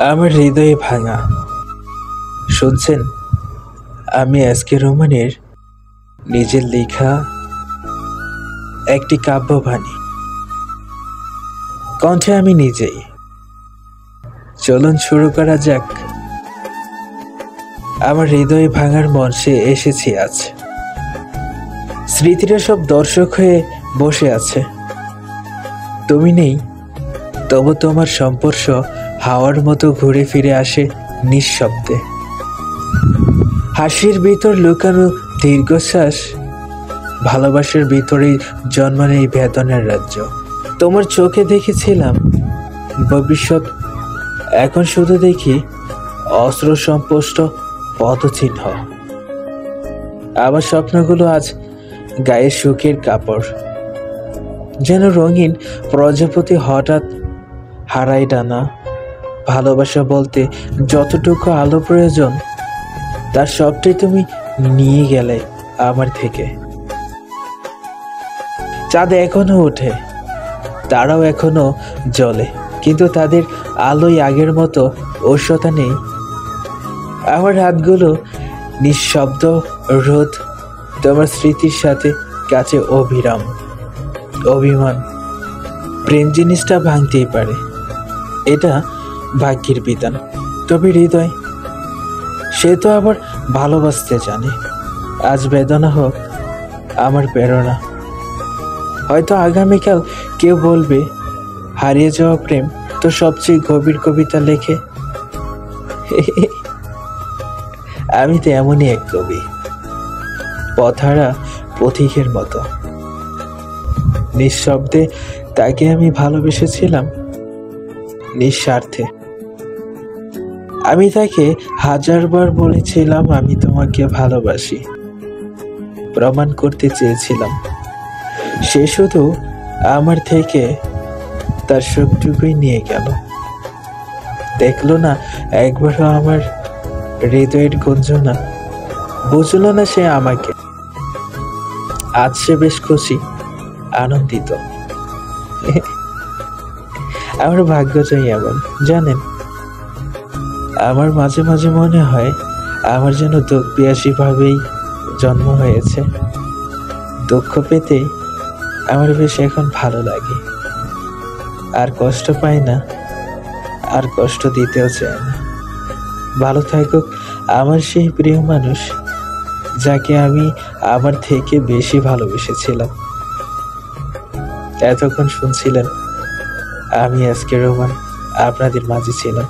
আমার হৃদয়ে ভাঙা। শুনছেন, আমি এসকে রোমানের নিজের লেখা একটি কাব্যবাণী, কণ্ঠে আমি নিজেই। চলুন শুরু করা যাক। আমার হৃদয়ে ভাঙার মঞ্চে এসেছি আজ। স্মৃতিরা সব দর্শক হয়ে বসে আছে। তুমি নেই, তবু তোমার সম্পর্ক হাওয়ার মতো ঘুরে ফিরে আসে নিঃশব্দে। হাসির ভিতর লুকানো দীর্ঘশ্বাস, ভালোবাসার ভিতরেই জন্মানো এই বেদনার রাজ্য। তোমার চোখে দেখেছিলাম ভবিষ্যৎ, এখন শুধু দেখি অস্ত্র সম্পুষ্ট পদচিহ্ন। আমার স্বপ্নগুলো আজ গায়ে সুখের কাপড়, যেন রঙিন প্রজাপতি হঠাৎ হারায় ডানা। ভালোবাসা বলতে যতটুকু আলো প্রয়োজন, তার সবটাই তুমি নিয়ে গেলে আমার থেকে। চাঁদ এখনো ওঠে, তারাও এখনো জ্বলে, কিন্তু তাদের আলোয় আগের মতো ঔষধা নেই। আমার হাতগুলো নিঃশব্দ রোধ, তোমার স্মৃতির সাথে কাছে অবিরাম। অভিমান, প্রেম জিনিসটা ভাঙতেই পারে, এটা ভাগ্যের বিধান। তবে হৃদয়, সে তো আবার ভালোবাসতে জানে। আজ বেদনা হোক আমার প্রেরণা। হয়তো আগামীকাল কেউ বলবে, হারিয়ে যাওয়া প্রেম তো সবচেয়ে গভীর কবিতা লেখে। আমি তো এমনই এক কবি, পথহারা পথিকের মতো। নিঃশব্দে তাকে আমি ভালোবেসেছিলাম, নিঃস্বার্থে। আমি তাকে হাজারবার বলেছিলাম আমি তোমাকে ভালোবাসি, প্রমাণ করতে চেয়েছিলাম। সে শুধু আমার থেকে তার সবটুকুই নিয়ে গেল। দেখলো না একবারও আমার হৃদয়ের গঞ্জনা, বুঝলো না সে আমাকে। আজ সে বেশ খুশি, আনন্দিত। আমার ভাগ্যটাই এমন, জানেন। আমার মাঝে মাঝে মনে হয় আমার যেন দুঃখ পিয়াসী ভাবেই জন্ম হয়েছে। দুঃখ পেতে আমার বেশ এখন ভালো লাগে, আর কষ্ট পায় না, আর কষ্ট দিতেও চায় না। ভালো থাকুক আমার সেই প্রিয় মানুষ, যাকে আমি আমার থেকে বেশি ভালোবেসেছিলাম। এতক্ষণ শুনছিলেন আমি এসকে রোমান, আপনাদের মাঝে ছিলাম।